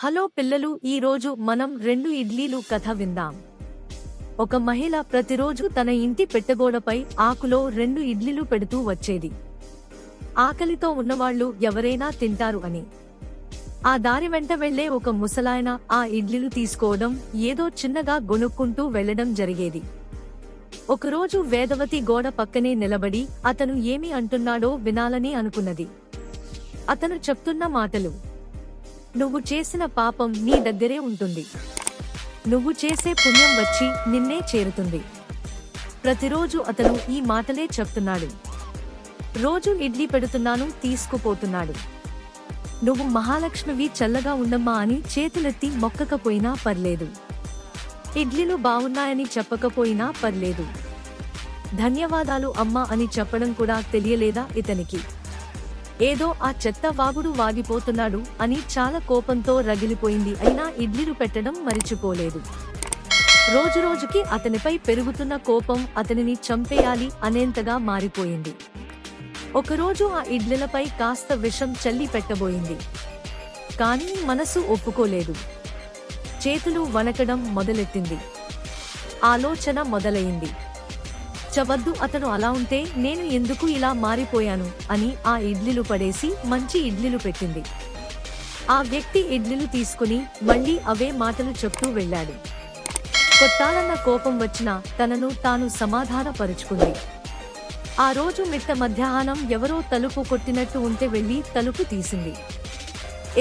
Hello పిల్లలు, ఈ రోజు మనం రెండు ఇడ్లీలు కథ విందాం. ఒక మహిళ ప్రతిరోజు తన ఇంటి పెట్టగోడపై ఆకులో రెండు ఇడ్లీలు పెడుతూ వచ్చేది. ఆకలితో ఉన్నవాళ్లు ఎవరైనా తింటారు అని. ఆ దారి వెంట వెళ్లే ఒక ముసలాయన ఆ ఇడ్లీలు తీసుకోవడం, ఏదో చిన్నగా గొనుక్కుంటూ వెళ్లడం జరిగేది. ఒకరోజు వేదవతి గోడ పక్కనే నిలబడి అతను ఏమి అంటున్నాడో వినాలని అనుకున్నది. అతను చెప్తున్న మాటలు: నువ్వు చేసిన పాపం నీ దగ్గరే ఉంటుంది. నువ్వు చేసే పుణ్యం వచ్చి నిన్నే చేరుతుంది. ప్రతిరోజు అతను ఈ మాటలే చెప్తున్నాడు. రోజు ఇడ్లీ పెడుతున్నాను, తీసుకుపోతున్నాడు. నువ్వు మహాలక్ష్మివి, చల్లగా ఉండమ్మా అని చేతులెత్తి మొక్కకపోయినా పర్లేదు. ఇడ్లీలు బావున్నాయని చెప్పకపోయినా పర్లేదు. ధన్యవాదాలు అమ్మా అని చెప్పడం కూడా తెలియలేదా ఇతనికి? ఏదో ఆ చెత్త వాగుడు వాగిపోతున్నాడు అని చాలా కోపంతో రగిలిపోయింది. అయినా ఇడ్లీలు పెట్టడం మరిచిపోలేదు. రోజురోజుకి అతనిపై పెరుగుతున్న కోపం అతనిని చంపేయాలి అనేంతగా మారిపోయింది. ఒకరోజు ఆ ఇడ్లీలపై కాస్త విషం చల్లి పెట్టబోయింది. కానీ మనసు ఒప్పుకోలేదు. చేతులు వణకడం మొదలెట్టింది. ఆలోచన మొదలైంది. చవద్దు, అతను అలా ఉంటే నేను ఎందుకు ఇలా మారిపోయాను అని ఆ ఇడ్లీలు పడేసి మంచి ఇడ్లీలు పెట్టింది. ఆ వ్యక్తి ఇడ్లీలు తీసుకుని మళ్లీ అవే మాటలు చెప్తూ వెళ్లాడు. కొట్టాలన్న కోపం వచ్చినా తనను తాను సమాధానపరుచుకుంది. ఆ రోజు మిట్ట మధ్యాహ్నం ఎవరో తలుపు కొట్టినట్టు ఉంటే వెళ్లి తలుపు తీసింది.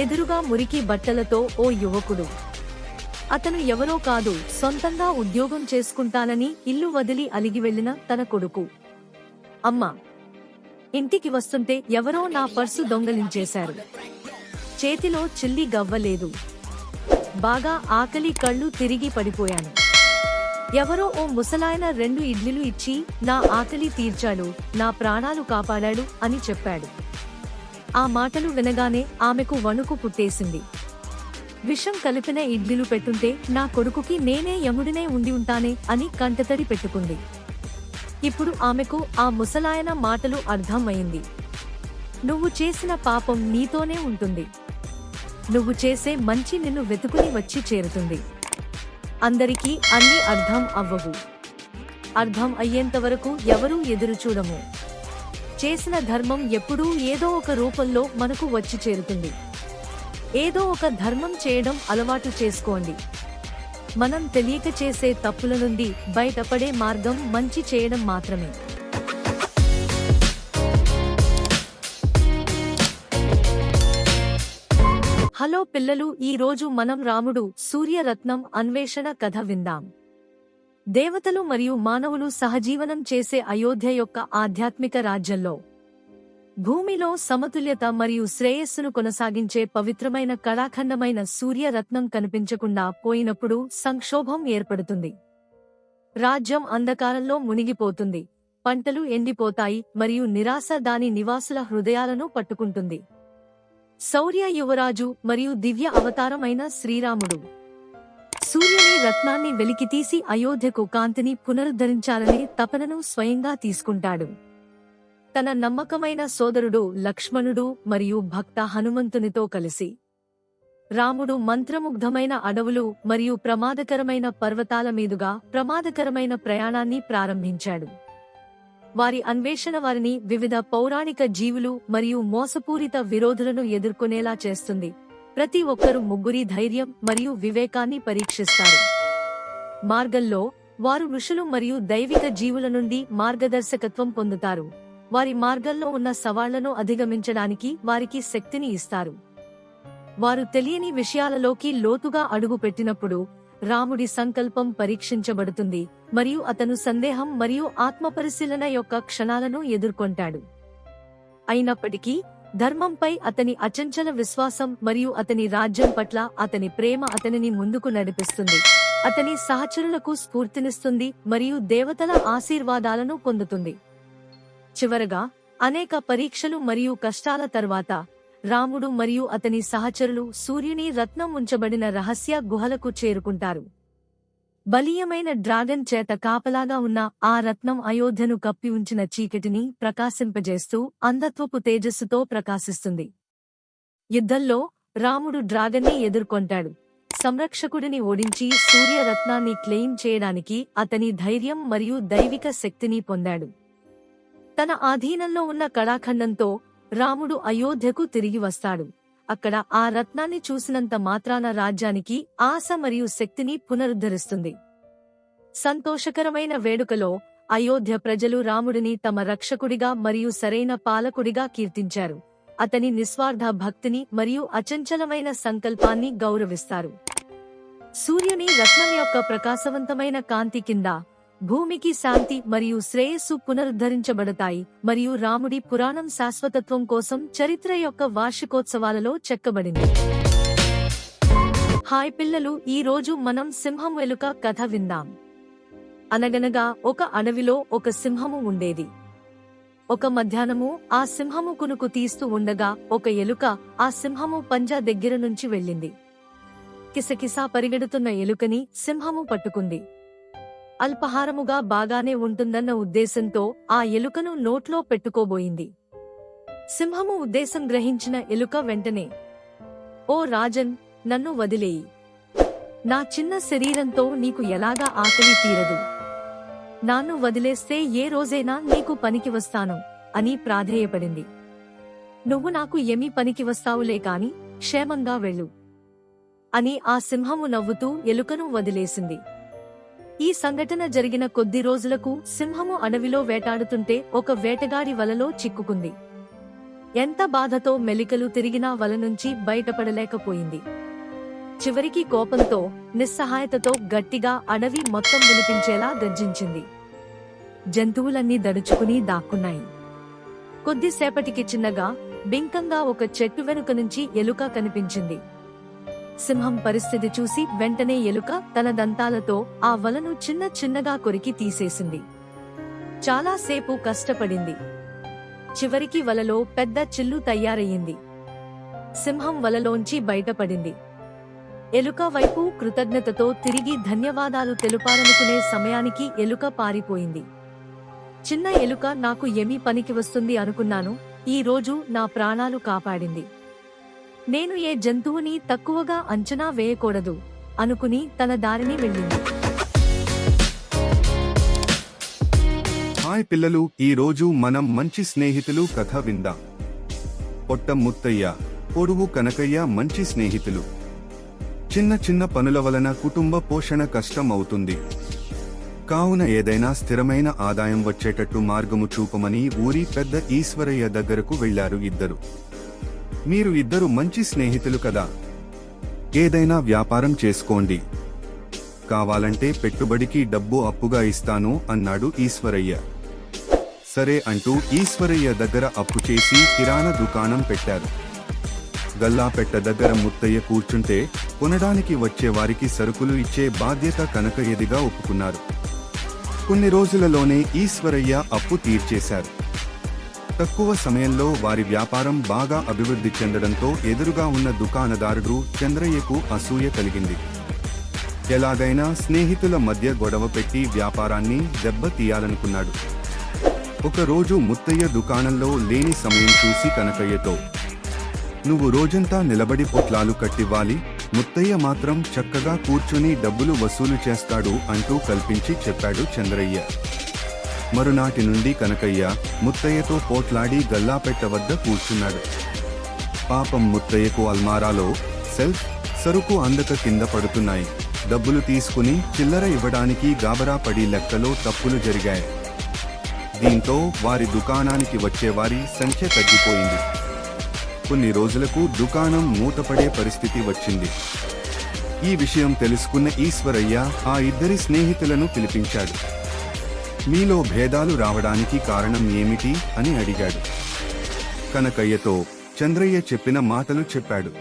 ఎదురుగా మురికి బట్టలతో ఓ యువకుడు. అతను ఎవరో కాదు, సొంతంగా ఉద్యోగం చేసుకుంటానని ఇల్లు వదిలి అలిగి వెళ్లిన తన కొడుకు. అమ్మా, ఇంటికి వస్తుంటే ఎవరో నా పర్సు దొంగలించేశారు. చేతిలో చిల్లి గవ్వలేదు. బాగా ఆకలి, కళ్ళు తిరిగి పడిపోయాను. ఎవరో ఓ ముసలాయన రెండు ఇడ్లీలు ఇచ్చి నా ఆకలి తీర్చాడు, నా ప్రాణాలు కాపాడాడు అని చెప్పాడు. ఆ మాటలు వినగానే ఆమెకు వణుకు పుట్టేసింది. విషం కలిపిన ఇడ్లీలు పెట్టుంటే నా కొడుకుకి నేనే యముడినే ఉండి ఉంటానే అని కంటతడి పెట్టుకుంది. ఇప్పుడు ఆమెకు ఆ ముసలాయన మాటలు అర్థం అయింది. నువ్వు చేసిన పాపం నీతోనే ఉంటుంది. నువ్వు చేసే మంచి నిన్ను వెతుకుని వచ్చి చేరుతుంది. అందరికీ అన్నీ అర్థం అవ్వవు. అర్థం అయ్యేంతవరకు ఎవరూ ఎదురుచూడము. చేసిన ధర్మం ఎప్పుడూ ఏదో ఒక రూపంలో మనకు వచ్చి చేరుతుంది. ఏదో ఒక ధర్మం చేయడం అలవాటు చేసుకోండి. మనం తెలియక చేసే తప్పుల నుండి బయటపడే మార్గం మంచి చేయడం మాత్రమే. హలో పిల్లలు, ఈ రోజు మనం రాముడు సూర్యరత్నం అన్వేషణ కథ విందాం. దేవతలు మరియు మానవులు సహజీవనం చేసే అయోధ్య యొక్క ఆధ్యాత్మిక రాజ్యంలో భూమిలో సమతుల్యత మరియు శ్రేయస్సును కొనసాగించే పవిత్రమైన కళాఖండమైన సూర్యరత్నం కనిపించకుండా పోయినప్పుడు సంక్షోభం ఏర్పడుతుంది. రాజ్యం అంధకారంలో మునిగిపోతుంది. పంటలు ఎండిపోతాయి మరియు నిరాశ దాని నివాసుల హృదయాలను పట్టుకుంటుంది. శౌర్య యువరాజు మరియు దివ్య అవతారం అయిన శ్రీరాముడు సూర్యుని రత్నాన్ని వెలికితీసి అయోధ్యకు కాంతిని పునరుద్ధరించాలనే తపనను స్వయంగా తీసుకుంటాడు. తన నమ్మకమైన సోదరుడు లక్ష్మణుడు మరియు భక్త హనుమంతునితో కలిసి రాముడు మంత్రముగ్ధమైన అడవులు మరియు ప్రమాదకరమైన పర్వతాల మీదుగా ప్రమాదకరమైన ప్రయాణాన్ని ప్రారంభించాడు. వారి అన్వేషణ వారిని వివిధ పౌరాణిక జీవులు మరియు మోసపూరిత విరోధులను ఎదుర్కొనేలా చేస్తుంది. ప్రతి ఒక్కరూ ముగ్గురి ధైర్యం మరియు వివేకాన్ని పరీక్షిస్తారు. మార్గంలో వారు ఋషులు మరియు దైవిక జీవుల నుండి మార్గదర్శకత్వం పొందుతారు. వారి మార్గంలో ఉన్న సవాళ్లను అధిగమించడానికి వారికి శక్తిని ఇస్తారు. వారు తెలియని విషయాలలోకి లోతుగా అడుగు పెట్టినప్పుడు రాముడి సంకల్పం పరీక్షించబడుతుంది మరియు అతను సందేహం మరియు ఆత్మపరిశీలన యొక్క క్షణాలను ఎదుర్కొంటాడు. అయినప్పటికీ ధర్మంపై అతని అచంచల విశ్వాసం మరియు అతని రాజ్యం పట్ల అతని ప్రేమ అతనిని ముందుకు నడిపిస్తుంది. అతని సహచరులకు స్ఫూర్తినిస్తుంది మరియు దేవతల ఆశీర్వాదాలను పొందుతుంది. చివరగా అనేక పరీక్షలు మరియు కష్టాల తర్వాత రాముడు మరియు అతని సహచరులు సూర్యుని రత్నం ఉంచబడిన రహస్య గుహలకు చేరుకుంటారు. బలీయమైన డ్రాగన్ చేత కాపలాగా ఉన్న ఆ రత్నం అయోధ్యను కప్పి ఉంచిన చీకటిని ప్రకాశింపజేస్తూ అంధత్వపు తేజస్సుతో ప్రకాశిస్తుంది. యుద్ధంలో రాముడు డ్రాగన్ని ఎదుర్కొంటాడు. సంరక్షకుడిని ఓడించి సూర్యరత్నాన్ని క్లెయిమ్ చేయడానికి అతని ధైర్యం మరియు దైవిక శక్తిని పొందాడు. తన ఆధీనంలో ఉన్న కళాఖండంతో రాముడు అయోధ్యకు తిరిగి వస్తాడు. అక్కడ ఆ రత్నాన్ని చూసినంత మాత్రాన రాజ్యానికి ఆశ మరియు శక్తిని పునరుద్ధరిస్తుంది. సంతోషకరమైన వేడుకలో అయోధ్య ప్రజలు రాముడిని తమ రక్షకుడిగా మరియు సరైన పాలకుడిగా కీర్తించారు. అతని నిస్వార్థ భక్తిని మరియు అచంచలమైన సంకల్పాన్ని గౌరవిస్తారు. సూర్యుని రత్నం యొక్క ప్రకాశవంతమైన కాంతి కింద భూమికి శాంతి మరియు శ్రేయస్సు పునరుద్ధరించబడతాయి మరియు రాముడి పురాణం శాశ్వతత్వం కోసం చరిత్ర యొక్క వార్షికోత్సవాలలో చెక్కబడింది. హాయ్ పిల్లలు, ఈ రోజు మనం సింహం ఎలుక కథ విందాం. అనగనగా ఒక అడవిలో ఒక సింహము ఉండేది. ఒక మధ్యాహ్నము ఆ సింహము కునుకు తీస్తూ ఉండగా ఒక ఎలుక ఆ సింహము పంజా దగ్గర నుంచి వెళ్ళింది. కిసకిసా పరిగెడుతున్న ఎలుకని సింహము పట్టుకుంది. అల్పాహారముగా బాగానే ఉంటుందన్న ఉద్దేశంతో ఆ ఎలుకను నోట్లో పెట్టుకోబోయింది. సింహము ఉద్దేశం గ్రహించిన ఎలుక వెంటనే, ఓ రాజన్, నన్ను వదిలేయి. నా చిన్న శరీరంతో నీకు ఎలాగా ఆకలి తీరదు. నాన్ను వదిలేస్తే ఏ రోజైనా నీకు పనికి వస్తాను అని ప్రాధేయపడింది. నువ్వు నాకు ఏమీ పనికి వస్తావులే కాని క్షేమంగా వెళ్ళు అని ఆ సింహము నవ్వుతూ ఎలుకను వదిలేసింది. ఈ సంఘటన జరిగిన కొద్ది రోజులకు సింహము అడవిలో వేటాడుతుంటే ఒక వేటగాడి వలలో చిక్కుకుంది. ఎంత బాధతో మెలికలు తిరిగినా వల నుంచి బయటపడలేకపోయింది. చివరికి కోపంతో, నిస్సహాయతతో గట్టిగా అడవి మొత్తం వినిపించేలా గర్జించింది. జంతువులన్నీ దడుచుకుని దాక్కున్నాయి. కొద్దిసేపటికి చిన్నగా, బింకంగా ఒక చెట్టు వెనుక నుంచి ఎలుక కనిపించింది. సింహం పరిస్థితి చూసి వెంటనే ఎలుక తన దంతాలతో ఆ వలను చిన్న చిన్నగా కొరికి తీసేసింది. చాలాసేపు కష్టపడింది. చివరికి వలలో పెద్ద చిల్లు తయారయ్యింది. సింహం వలలోంచి బయటపడింది. ఎలుక వైపు కృతజ్ఞతతో తిరిగి ధన్యవాదాలు తెలుపాలనుకునే సమయానికి ఎలుక పారిపోయింది. చిన్న ఎలుక నాకు ఏమీ పనికి వస్తుంది అనుకున్నాను, ఈ రోజు నా ప్రాణాలు కాపాడింది. నేను ఏ జంతువుని తక్కువగా అంచనా వేయకూడదు అనుకుని తన దారిని వెళ్ళింది. హాయ్ పిల్లలు, ఈ రోజు మనం మంచి స్నేహితులు కథ విందాం. పొట్ట ముత్తయ్య, పొడుగు కనకయ్య మంచి స్నేహితులు. చిన్న చిన్న పనుల వలన కుటుంబ పోషణ కష్టం అవుతుంది. కావున ఏదైనా స్థిరమైన ఆదాయం వచ్చేటట్టు మార్గము చూపమని ఊరి పెద్ద ఈశ్వరయ్య దగ్గరకు వెళ్లారు ఇద్దరు. మీరు ఇద్దరు మంచి స్నేహితులు కదా, ఏదైనా వ్యాపారం చేసుకోండి, కావాలంటే పెట్టుబడికి డబ్బు అప్పుగా ఇస్తాను అన్నాడు ఈశ్వరయ్య. సరే అంటూ ఈశ్వరయ్య దగ్గర అప్పు చేసి కిరాణా దుకాణం పెట్టారు. గల్లాపెట్ట దగ్గర ముత్తయ్య కూర్చుంటే కొనడానికి వచ్చేవారికి సరుకులు ఇచ్చే బాధ్యత కనకయ్యదిగా ఒప్పుకున్నారు. కొన్ని రోజులలోనే ఈశ్వరయ్య అప్పు తీర్చేశారు. తక్కువ సమయంలో వారి వ్యాపారం బాగా అభివృద్ధి చెందడంతో ఎదురుగా ఉన్న దుకాణదారుడు చంద్రయ్యకు అసూయ కలిగింది. ఎలాగైనా స్నేహితుల మధ్య గొడవ పెట్టి వ్యాపారాన్ని దెబ్బతీయాలనుకున్నాడు. ఒకరోజు ముత్తయ్య దుకాణంలో లేని సమయం చూసి కనకయ్యతో, నువ్వు రోజంతా నిలబడి పొట్లాలు కట్టివ్వాలి, ముత్తయ్య మాత్రం చక్కగా కూర్చుని డబ్బులు వసూలు చేస్తాడు అంటూ కల్పించి చెప్పాడు చంద్రయ్య. మరునాటి నుండి కనకయ్య ముత్తయ్యతో పోట్లాడి గల్లాపెట్ట వద్ద కూర్చున్నాడు. పాపం ముత్తయ్యకు అల్మారాలో సెల్ఫ్ సరుకు అందక కింద పడుతున్నాయి. డబ్బులు తీసుకుని చిల్లర ఇవ్వడానికి గాబరా పడి లెక్కలో తప్పులు జరిగాయి. దీంతో వారి దుకాణానికి వచ్చేవారి సంఖ్య తగ్గిపోయింది. కొన్ని రోజులకు దుకాణం మూతపడే పరిస్థితి వచ్చింది. ఈ విషయం తెలుసుకున్న ఈశ్వరయ్య ఆ ఇద్దరి స్నేహితులను పిలిపించాడు. మీలో భేదాలు రావడానికి కారణం ఏమిటి అని అడిగాడు. కనకయ్యతో చంద్రయ్య చెప్పిన మాటలు చెప్పాడు.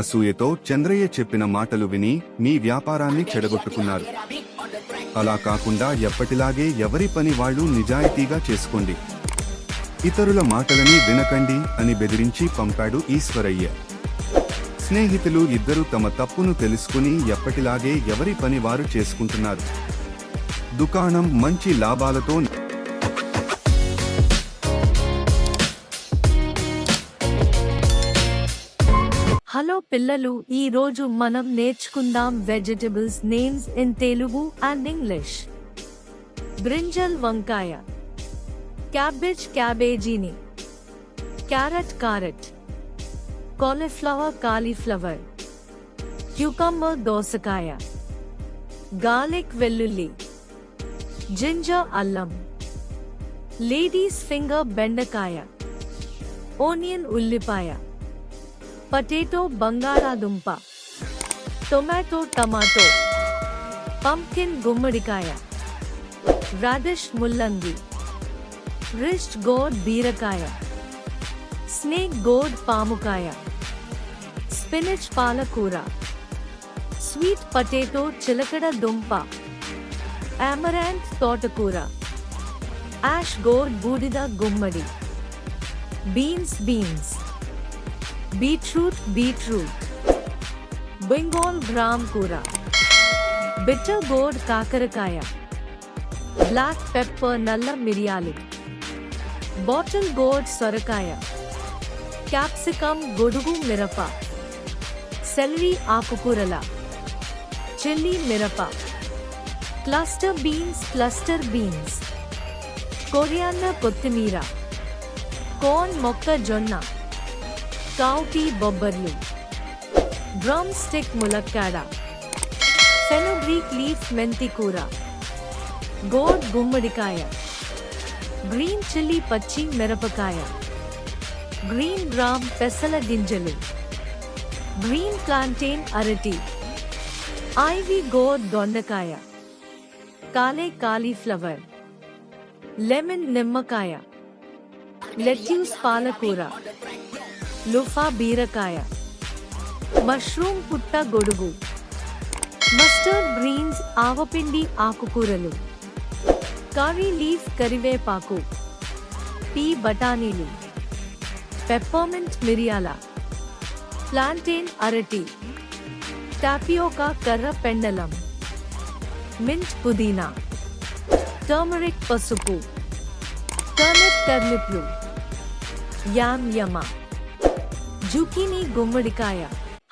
అసూయతో చంద్రయ్య చెప్పిన మాటలు విని మీ వ్యాపారాన్ని చెడగొట్టుకున్నారు. అలా కాకుండా ఎప్పటిలాగే ఎవరి పని వాళ్ళు నిజాయితీగా చేసుకోండి, ఇతరుల మాటలని వినకండి అని బెదిరించి పంపాడు ఈశ్వరయ్య. స్నేహితులు ఇద్దరు తమ తప్పును తెలుసుకుని ఎప్పటిలాగే ఎవరి పని వారు చేసుకుంటున్నారు. దుకాణం మంచి లాభాలతో పిల్లలు, ఈ రోజు మనం నేర్చుకుందాం vegetables names in Telugu and English. Brinjal వంకాయ, క్యాబేజ్ క్యాబేజీని, carrot carrot, cauliflower cauliflower, cucumber దోసకాయ, గార్లిక్ వెల్లుల్లి, జింజర్ అల్లం, లేడీస్ ఫింగర్ బెండకాయ, ఆనియన్ ఉల్లిపాయ, పొటాటో బంగాళాదుంప, టొమాటో టమాటో, పంకిన్ గుమ్మడికాయ, రాడిష్ ముల్లంగి, రిస్ట్ గోడ్ బీరకాయ, స్నేక్ గోడ్ పాముకాయ, స్పినిచ్ పాలకూర, స్వీట్ పొటాటో చిలకడ దుంప, అమరాంత్ తోటకూర, యాష్ గోడ్ బూడిద గుమ్మడి, beans beans, beetroot beetroot, Bengal gram కూర, బిటర్ గోడ్ కాకరకాయ, బ్లాక్ పెప్పర్ నల్ల మిరియాలు, బాటిల్ గోడ్ సొరకాయ, క్యాప్సికమ్ గొడుగు మిరప, సెలరీ ఆకుకూరల, చిల్లీ మిరప, క్లస్టర్ బీన్స్, కొరియాండర్ కొత్తిమీర, కార్న్ మొక్కజొన్న, కౌపీ బొబ్బర్లు, డ్రమ్ స్టిక్ ములక్కాడ, ఫెనుగ్రీక్ లీఫ్ మెంతి కూర, గోడ్ గుమ్మడికాయ, గ్రీన్ చిల్లీ పచ్చి మిరపకాయ, గ్రీన్ గ్రామ్ పెసల గింజలు, గ్రీన్ ప్లాంటేన్ అరటి, ఐవీ గోడ్ దొండకాయ, కాలే కాలీఫ్లవర్, లెమన్ నిమ్మకాయ, లెట్యూస్ పాలకూర, లుఫా బీరకాయ, మష్రూమ్ పుట్ట గొడుగు, మస్టర్డ్ గ్రీన్స్ ఆవపిండి ఆకుకూరలు, కర్రీ లీఫ్ కరివేపాకు, పీ బఠానీలు, పెప్పర్మెంట్ మిరియాల, ప్లాంటేన్ అరటి, టాపియోకా కర్ర పెండలం, మింట్ పుదీనా, టర్మరిక్ పసుపు, టర్నిప్లు, యామ్ యమ, జుకీనీ గుమ్మడికాయ.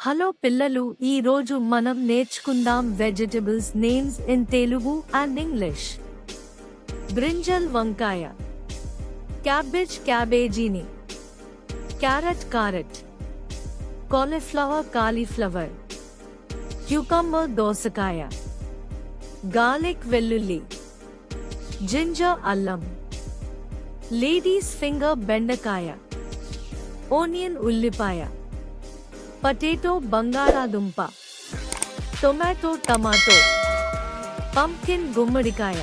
హలో పిల్లలు, ఈ రోజు మనం నేర్చుకుందాం vegetables names in Telugu and English. Brinjal వంకాయ, క్యాబేజ్ క్యాబేజీని, carrot carrot, cauliflower cauliflower, cucumber దోసకాయ, గార్లిక్ వెల్లుల్లి, జింజర్ అల్లం, లేడీస్ ఫింగర్ బెండకాయ, ఆనియన్ ఉల్లిపాయ, పొటాటో బంగాళాదుంప, టొమాటో టమాటో, పంకిన్ గుమ్మడికాయ,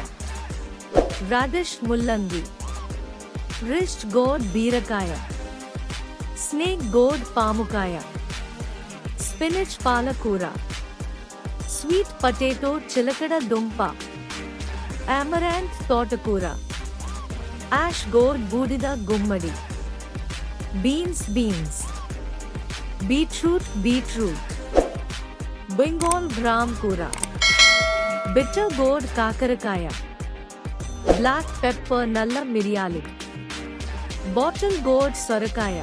రాడిష్ ముల్లంగి, రిస్ట్ గోడ్ బీరకాయ, స్నేక్ గోడ్ పాముకాయ, స్పినిచ్ పాలకూర, స్వీట్ పొటాటో చిలకడ దుంప, అమరాంత్ తోటకూర, యాష్ గోడ్ బూడిద గుమ్మడి, బీన్స్ బీట్రూట్, బెంగాల్ గ్రామ్ కూర, బిటర్ గోడ్ కాకరకాయ, బ్లాక్ పెప్పర్ నల్ల మిరియాలు, బాటిల్ గోడ్ సొరకాయ,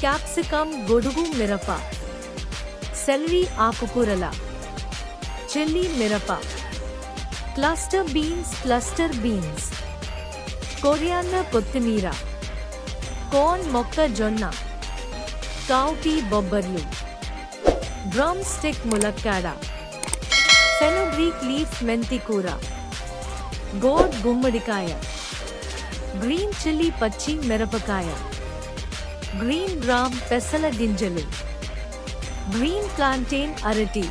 క్యాప్సికమ్ గొడుగు మిరప, సెలరీ ఆకుకూరల, చిల్లీ మిరప, క్లస్టర్ బీన్స్, కొరియాండర్ కొత్తిమీర, కార్న్ మొక్కజొన్న, కౌపీ బొబ్బర్లు, డ్రమ్ స్టిక్ ములక్కాడ, ఫెనుగ్రీక్ లీఫ్ మెంతి కూర, గోడ్ గుమ్మడికాయ, గ్రీన్ చిల్లీ పచ్చి మిరపకాయ, గ్రీన్ గ్రామ్ పెసల గింజలు, గ్రీన్ ప్లాంటేన్ అరటి,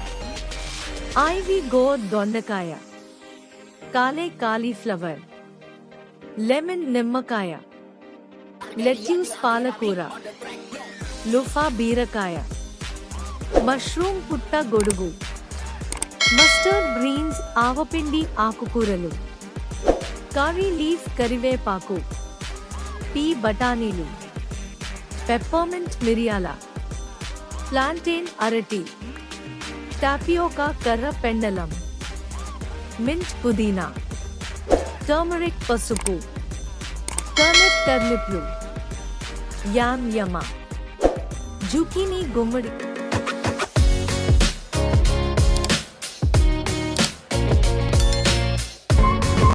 ఐవీ గోడ్ దొండకాయ, కాలే కాలీఫ్లవర్, లెమన్ నిమ్మకాయ, లెట్యూస్ పాలకూర, లుఫా బీరకాయ, మష్రూమ్ పుట్ట గొడుగు, మస్టర్డ్ గ్రీన్స్ ఆవపిండి ఆకుకూరలు, కర్రీ లీఫ్ కరివేపాకు, పీ బఠానీలు, పెప్పర్మెంట్ మిరియాల, ప్లాంటేన్ అరటి, టాపియోకా కర్ర పెండలం, మింట్ పుదీనా, టర్మరిక్ పసుపు, టర్నిప్లు, యామ్ యమ, జుకీనీ గుమ్మడి.